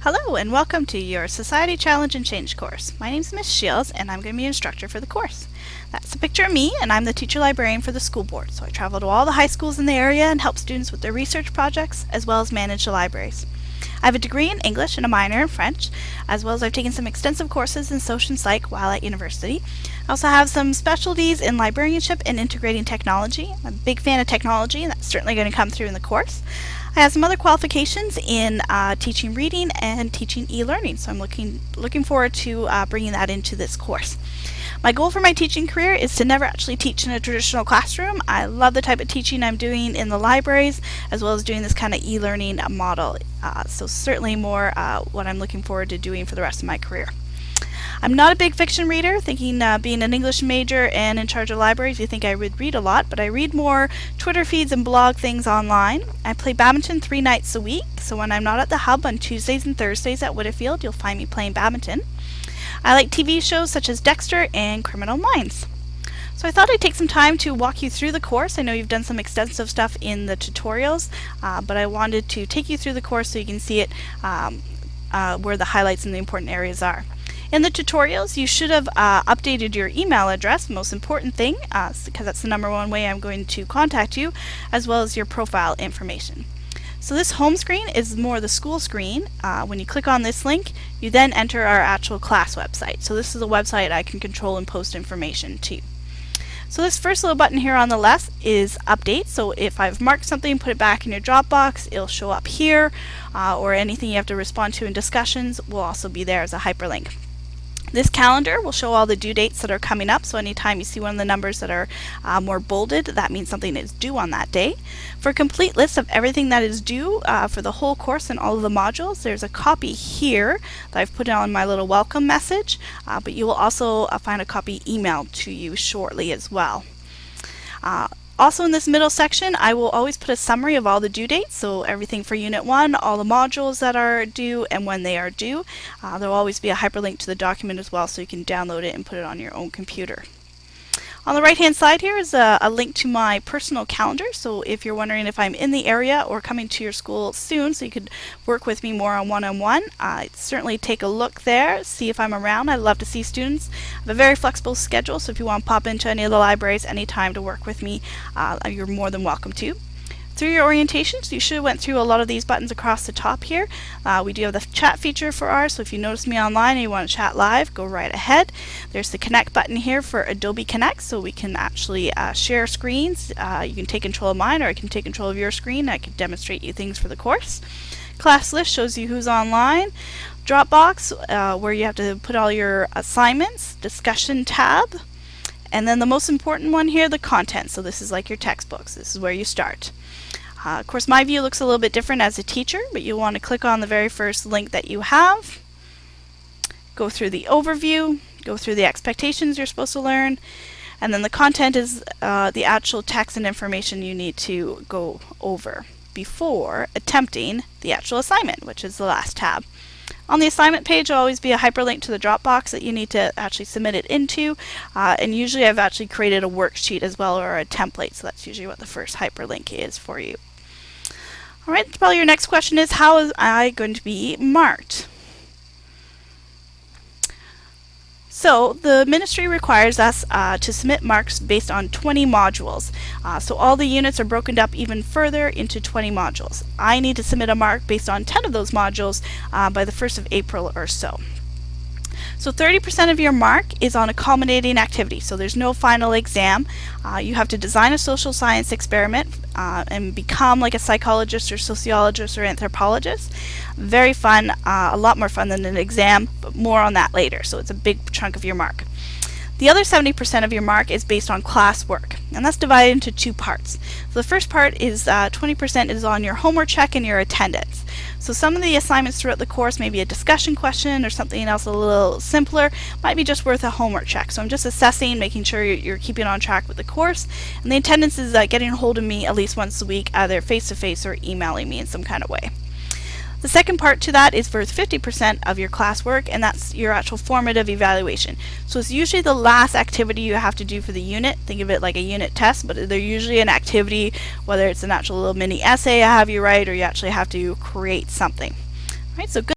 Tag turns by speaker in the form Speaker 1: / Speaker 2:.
Speaker 1: Hello and welcome to your Society Challenge and Change course. My name is Miss Shields and I'm going to be your instructor for the course. That's a picture of me, and I'm the teacher librarian for the school board, so I travel to all the high schools in the area and help students with their research projects as well as manage the libraries. I have a degree in English and a minor in French, as well as I've taken some extensive courses in social and psych while at university. I also have some specialties in librarianship and integrating technology. I'm a big fan of technology, and that's certainly going to come through in the course. I have some other qualifications in teaching reading and teaching e-learning, so I'm looking forward to bringing that into this course. My goal for my teaching career is to never actually teach in a traditional classroom. I love the type of teaching I'm doing in the libraries, as well as doing this kind of e-learning model. So certainly more what I'm looking forward to doing for the rest of my career. I'm not a big fiction reader, thinking being an English major and in charge of libraries, you think I would read a lot, but I read more Twitter feeds and blog things online. I play badminton 3 nights a week, so when I'm not at the hub on Tuesdays and Thursdays at Whitfield, you'll find me playing badminton. I like TV shows such as Dexter and Criminal Minds. So I thought I'd take some time to walk you through the course. I know you've done some extensive stuff in the tutorials, but I wanted to take you through the course so you can see it where the highlights and the important areas are. In the tutorials, you should have updated your email address, most important thing, because that's the #1 way I'm going to contact you, as well as your profile information. So this home screen is more the school screen. When you click on this link, you then enter our actual class website. So this is a website I can control and post information to. So this first little button here on the left is update. So if I've marked something, put it back in your Dropbox, it'll show up here, or anything you have to respond to in discussions will also be there as a hyperlink. This calendar will show all the due dates that are coming up, so anytime you see one of the numbers that are more bolded, that means something is due on that day. For a complete list of everything that is due for the whole course and all of the modules, there's a copy here that I've put on my little welcome message, but you will also find a copy emailed to you shortly as well. Also in this middle section, I will always put a summary of all the due dates, so everything for Unit 1, all the modules that are due, and when they are due. There will always be a hyperlink to the document as well, so you can download it and put it on your own computer. On the right hand side here is a link to my personal calendar, so if you're wondering if I'm in the area or coming to your school soon so you could work with me more on one-on-one, certainly take a look there, see if I'm around. I'd love to see students. I have a very flexible schedule, so if you want to pop into any of the libraries anytime to work with me, you're more than welcome to. Through your orientations, you should have went through a lot of these buttons across the top here. We do have the chat feature for ours, so if you notice me online and you want to chat live, go right ahead. There's the Connect button here for Adobe Connect, so we can actually share screens. You can take control of mine, or I can take control of your screen. I can demonstrate you things for the course. Class list shows you who's online. Dropbox, where you have to put all your assignments. Discussion tab. And then the most important one here, the content. So this is like your textbooks. This is where you start. Of course, my view looks a little bit different as a teacher, but you'll want to click on the very first link that you have, go through the overview, go through the expectations you're supposed to learn, and then the content is the actual text and information you need to go over before attempting the actual assignment, which is the last tab. On the assignment page will always be a hyperlink to the Dropbox that you need to actually submit it into, and usually I've actually created a worksheet as well, or a template, so that's usually what the first hyperlink is for you. Alright, probably your next question is, how is I going to be marked? So the ministry requires us to submit marks based on 20 modules. So all the units are broken up even further into 20 modules. I need to submit a mark based on 10 of those modules by the 1st of April or so. So 30% of your mark is on accommodating activity, so there's no final exam. You have to design a social science experiment and become like a psychologist or sociologist or anthropologist. Very fun, a lot more fun than an exam, but more on that later, so it's a big chunk of your mark. The other 70% of your mark is based on classwork, and that's divided into 2 parts. So the first part is 20% is on your homework check and your attendance. So some of the assignments throughout the course, maybe a discussion question or something else a little simpler, might be just worth a homework check. So I'm just assessing, making sure you're keeping on track with the course. And the attendance is getting a hold of me at least once a week, either face-to-face or emailing me in some kind of way. The second part to that is for 50% of your classwork, and that's your actual formative evaluation. So it's usually the last activity you have to do for the unit. Think of it like a unit test, but they're usually an activity, whether it's an actual little mini essay I have you write, or you actually have to create something. All right, so good.